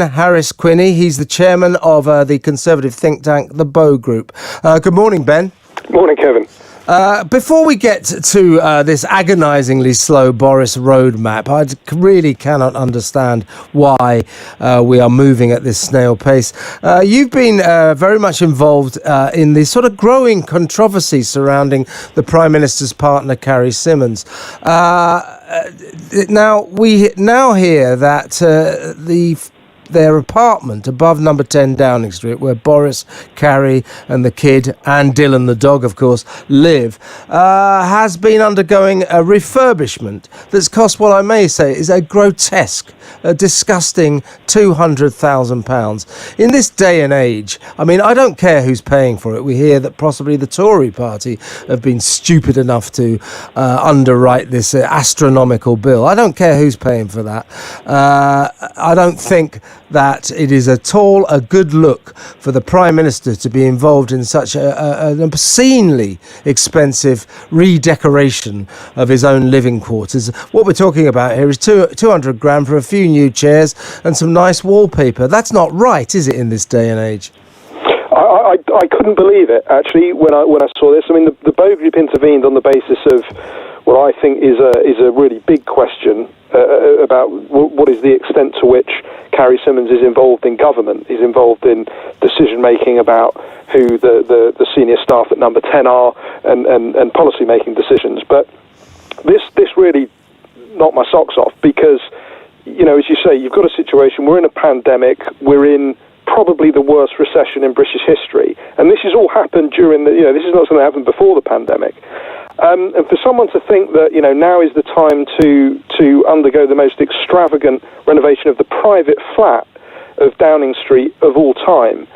Harris-Quinney. He's the chairman of the conservative think tank, the Bow Group. Good morning, Ben. Morning, Kevin. Before we get to this agonisingly slow Boris roadmap, I really cannot understand why we are moving at this snail pace. You've been very much involved in the sort of growing controversy surrounding the Prime Minister's partner, Carrie Symonds. Now, we now hear that their apartment above number 10 Downing Street, where Boris, Carrie and the kid, and Dylan the dog, of course, live, has been undergoing a refurbishment that's cost what I may say is a grotesque, a disgusting £200,000. In this day and age, I mean, I don't care who's paying for it. We hear that possibly the Tory party have been stupid enough to underwrite this astronomical bill. I don't care who's paying for that. I don't think that it is at all a good look for the Prime Minister to be involved in such an obscenely expensive redecoration of his own living quarters. What we're talking about here is 200 grand for a few new chairs and some nice wallpaper. That's not right, is it, in this day and age? I couldn't believe it, actually, when I saw this. I mean, the Bow Group intervened on the basis of what I think is a really big question about what is the extent to which Carrie Symonds is involved in government, is involved in decision-making about who the senior staff at number 10 are and policy-making decisions. But this really knocked my socks off because, you know, as you say, you've got a situation, we're in a pandemic, we're in probably the worst recession in British history. And this has all happened during this is not something that happened before the pandemic. And for someone to think that, you know, now is the time to undergo the most extravagant renovation of the private flat of Downing Street of all time,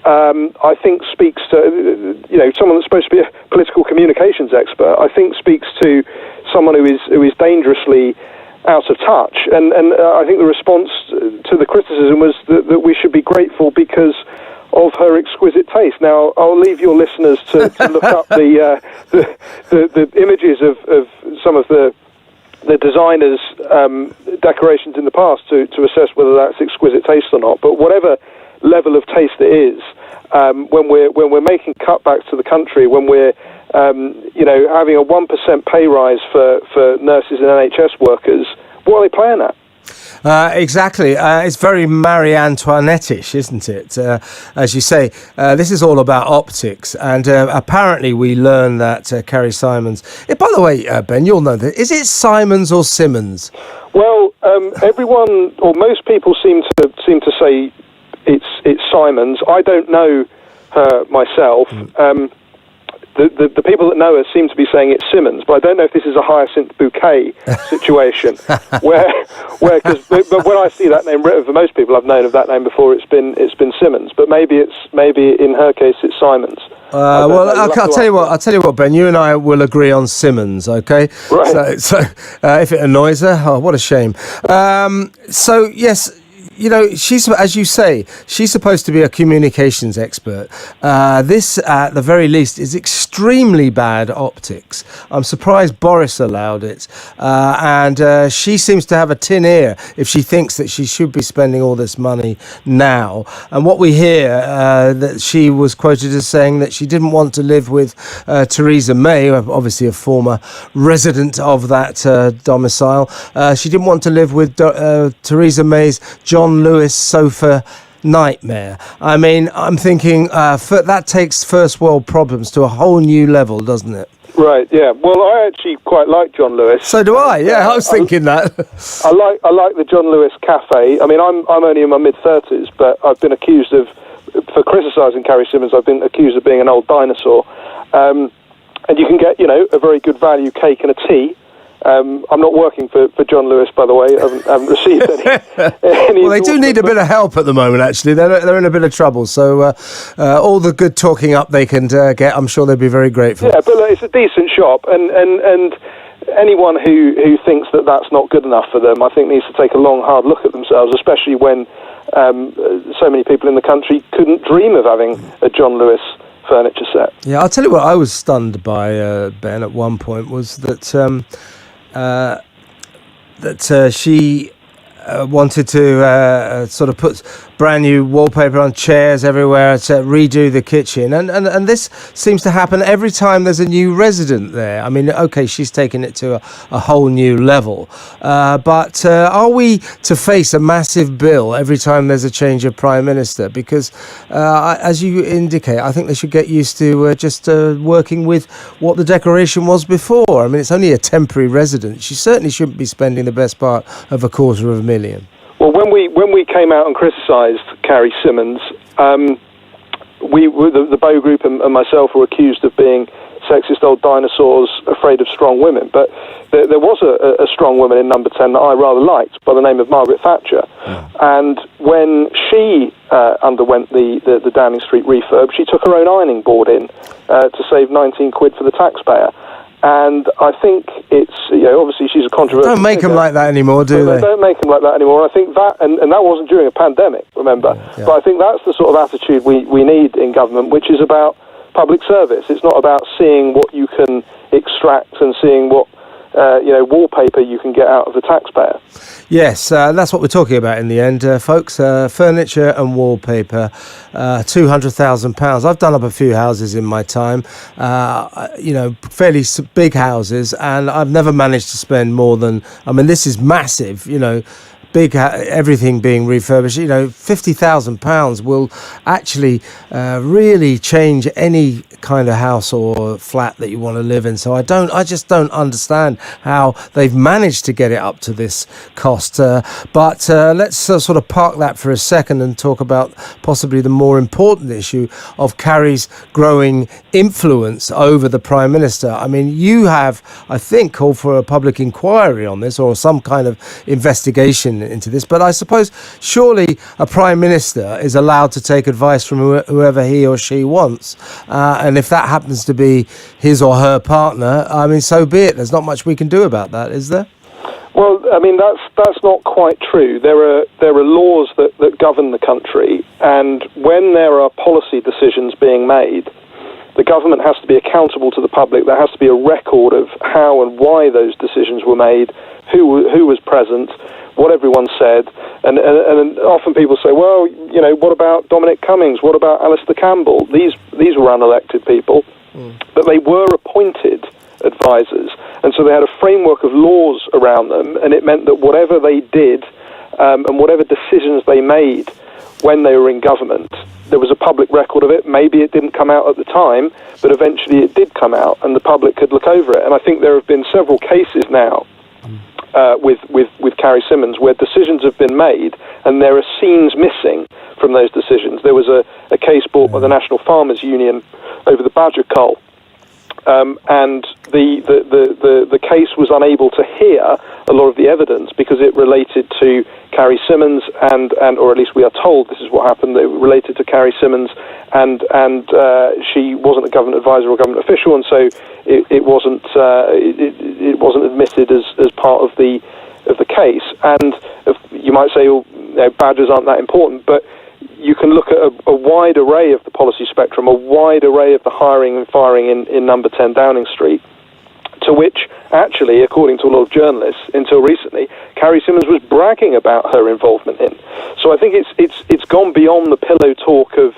I think speaks to, someone that's supposed to be a political communications expert, I think speaks to someone who is dangerously out of touch. And I think the response to the criticism was that we should be grateful because of her exquisite taste. Now, I'll leave your listeners to look up the images of some of the designers' decorations in the past to assess whether that's exquisite taste or not. But whatever level of taste it is, when we're making cutbacks to the country, when we're having a 1% pay rise for nurses and NHS workers, what are they playing at? Exactly. It's very Marie Antoinette-ish, isn't it? As you say, this is all about optics. And apparently we learn that Carrie Symonds... by the way, Ben, you'll know that. Is it Symonds or Symonds? Well, everyone, or most people seem to say it's Symonds. I don't know her myself. The people that know her seem to be saying it's Symonds, but I don't know if this is a hyacinth bouquet situation, but when I see that name written, for most people I've known of that name before, it's been Symonds, but maybe in her case it's Symonds. I'll tell you what, Ben. You and I will agree on Symonds, okay? Right. So if it annoys her, oh, what a shame. So yes. You know, she's, as you say, she's supposed to be a communications expert. This, at the very least, is extremely bad optics. I'm surprised Boris allowed it. And she seems to have a tin ear if she thinks that she should be spending all this money now. And what we hear, that she was quoted as saying that she didn't want to live with Theresa May, obviously a former resident of that domicile. She didn't want to live with Theresa May's John Lewis sofa nightmare. I mean, I'm thinking that takes first world problems to a whole new level, doesn't it? Right, yeah. Well, I actually quite like John Lewis. So do I, yeah, I was thinking that. I like the John Lewis Cafe. I mean, I'm only in my mid-30s, but I've been accused of, for criticising Carrie Symonds, I've been accused of being an old dinosaur. And you can get, a very good value cake and a tea. I'm not working for John Lewis, by the way. I haven't received any well, they do need a bit of help at the moment, actually. They're in a bit of trouble. So all the good talking up they can get, I'm sure they'd be very grateful. Yeah, but it's a decent shop. And anyone who thinks that that's not good enough for them, I think needs to take a long, hard look at themselves, especially when so many people in the country couldn't dream of having a John Lewis furniture set. Yeah, I'll tell you what I was stunned by, Ben, at one point was that... she wanted to sort of put brand new wallpaper on chairs everywhere to redo the kitchen, and this seems to happen every time there's a new resident there. I mean, okay, she's taken it to a whole new level, but are we to face a massive bill every time there's a change of Prime Minister? Because as you indicate, I think they should get used to just working with what the declaration was before. I mean, it's only a temporary resident. She certainly shouldn't be spending the best part of $250,000. Well, when we came out and criticised Carrie Symonds, the Bow Group and myself were accused of being sexist old dinosaurs afraid of strong women. But there was a strong woman in number 10 that I rather liked by the name of Margaret Thatcher. Yeah. And when she underwent the Downing Street refurb, she took her own ironing board in to save 19 quid for the taxpayer. And I think it's, obviously she's a controversial Don't make them like that anymore, do they? Don't make them like that anymore. I think that, and that wasn't during a pandemic, remember. Yeah. But I think that's the sort of attitude we need in government, which is about public service. It's not about seeing what you can extract and seeing what wallpaper you can get out of the taxpayer. Yes, that's what we're talking about in the end, folks. Furniture and wallpaper, £200,000. I've done up a few houses in my time, fairly big houses, and I've never managed to spend more than, this is massive, big, everything being refurbished. £50,000 will actually really change any kind of house or flat that you want to live in. So I just don't understand how they've managed to get it up to this cost. But let's sort of park that for a second and talk about possibly the more important issue of Carrie's growing influence over the Prime Minister. I mean, you have, I think, called for a public inquiry on this or some kind of investigation into this. But I suppose surely a Prime Minister is allowed to take advice from whoever he or she wants. And if that happens to be his or her partner, so be it. There's not much we can do about that, is there? Well, that's not quite true. There are laws that govern the country, and when there are policy decisions being made, the government has to be accountable to the public. There has to be a record of how and why those decisions were made, who was present, what everyone said, and often people say, well, what about Dominic Cummings? What about Alistair Campbell? These were unelected people, but they were appointed advisors, and so they had a framework of laws around them, and it meant that whatever they did and whatever decisions they made when they were in government, there was a public record of it. Maybe it didn't come out at the time, but eventually it did come out, and the public could look over it. And I think there have been several cases now with Carrie Symonds where decisions have been made and there are scenes missing from those decisions. There was a case brought by the National Farmers Union over the badger cull, and the case was unable to hear a lot of the evidence because it related to Carrie Symonds and or at least we are told this is what happened. It related to Carrie Symonds and she wasn't a government advisor or government official, and so it wasn't admitted as part of the case. And you might say, badgers aren't that important, but you can look at a wide array of the policy spectrum, a wide array of the hiring and firing in number 10 Downing Street, to which, actually, according to a lot of journalists, until recently, Carrie Symonds was bragging about her involvement in. So I think it's gone beyond the pillow talk of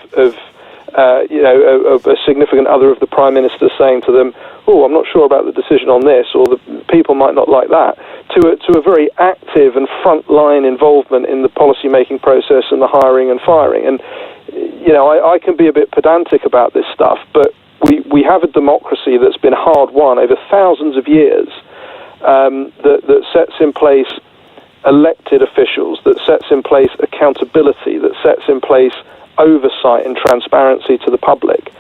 a significant other of the Prime Minister saying to them, oh, I'm not sure about the decision on this, or the people might not like that, to a very active and frontline involvement in the policy-making process and the hiring and firing. And, I can be a bit pedantic about this stuff, but we have a democracy that's been hard-won over thousands of years, that sets in place elected officials, that sets in place accountability, that sets in place oversight and transparency to the public.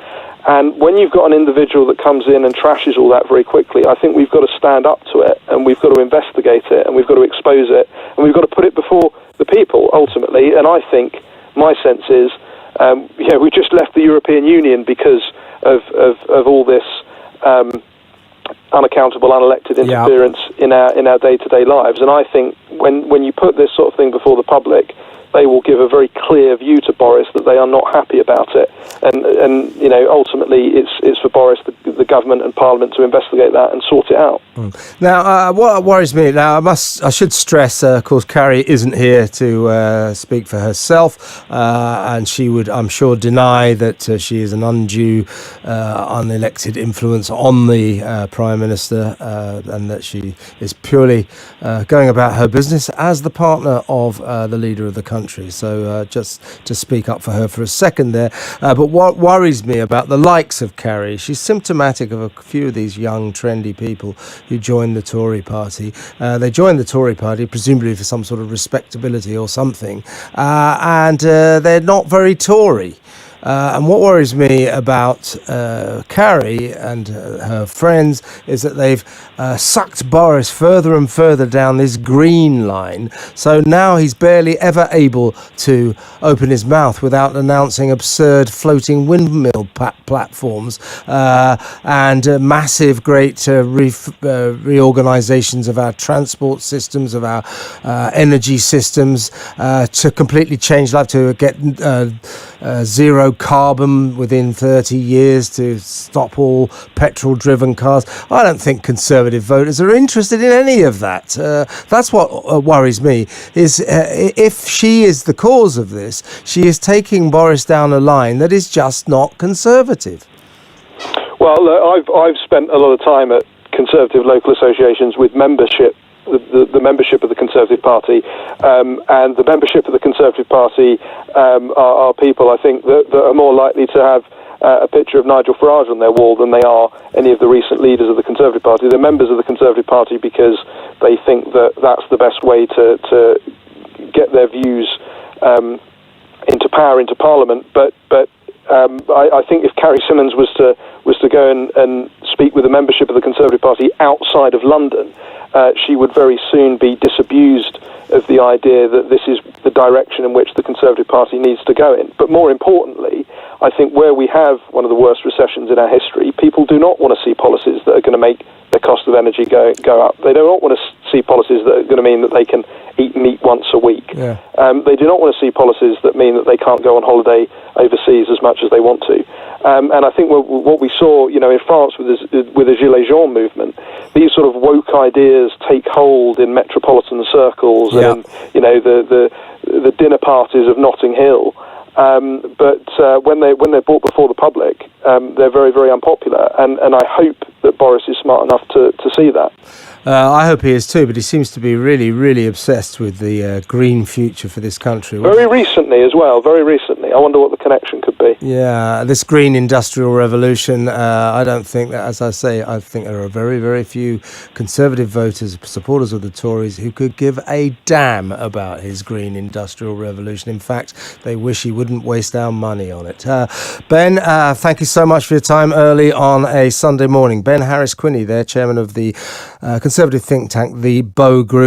And when you've got an individual that comes in and trashes all that very quickly, I think we've got to stand up to it, and we've got to investigate it, and we've got to expose it, and we've got to put it before the people, ultimately. And I think, my sense is, we just left the European Union because of all this unaccountable, unelected interference in our day-to-day lives. And I think when you put this sort of thing before the public, they will give a very clear view to Boris that they are not happy about it. And ultimately, it's for Boris, the government and Parliament to investigate that and sort it out. Now, what worries me, I should stress, of course, Carrie isn't here to speak for herself, and she would, I'm sure, deny that she is an undue, unelected influence on the Prime Minister, and that she is purely going about her business as the partner of the leader of the country. So just to speak up for her for a second there. But what worries me about the likes of Carrie, she's symptomatic of a few of these young, trendy people who joined the Tory party. They joined the Tory party presumably for some sort of respectability or something, and they're not very Tory. And what worries me about Carrie and her friends is that they've sucked Boris further and further down this green line. So now he's barely ever able to open his mouth without announcing absurd floating windmill platforms and massive, great reorganisations of our transport systems, of our energy systems, to completely change life, to get zero carbon within 30 years, to stop all petrol-driven cars. I don't think Conservative voters are interested in any of that. That's what worries me, is if she is the cause of this, she is taking Boris down a line that is just not Conservative. Well, I've spent a lot of time at Conservative local associations with membership, the membership of the Conservative Party, and the membership of the Conservative Party are people, I think, that are more likely to have a picture of Nigel Farage on their wall than they are any of the recent leaders of the Conservative Party. They're members of the Conservative Party because they think that that's the best way to get their views into power, into Parliament. But I think if Carrie Symonds was to go and speak with the membership of the Conservative Party outside of London, she would very soon be disabused of the idea that this is the direction in which the Conservative Party needs to go in. But more importantly, I think where we have one of the worst recessions in our history, people do not want to see policies that are going to make the cost of energy go up. They do not want to see policies that are going to mean that they can eat meat once a week. Yeah. They do not want to see policies that mean that they can't go on holiday overseas as much as they want to. And I think what we saw, in France with the Gilets Jaunes movement, these sort of woke ideas take hold in metropolitan circles, yeah, and the dinner parties of Notting Hill. But when they're brought before the public, they're very, very unpopular. And I hope that Boris is smart enough to see that. I hope he is too, but he seems to be really, really obsessed with the green future for this country. Very recently as well, very recently. I wonder what the connection could be. Yeah, this green industrial revolution, I don't think that, as I say, I think there are very, very few Conservative voters, supporters of the Tories, who could give a damn about his green industrial revolution. In fact, they wish he wouldn't waste our money on it. Ben, thank you so much for your time early on a Sunday morning. Ben Harris-Quinney there, chairman of the Conservative think tank, the Bow Group.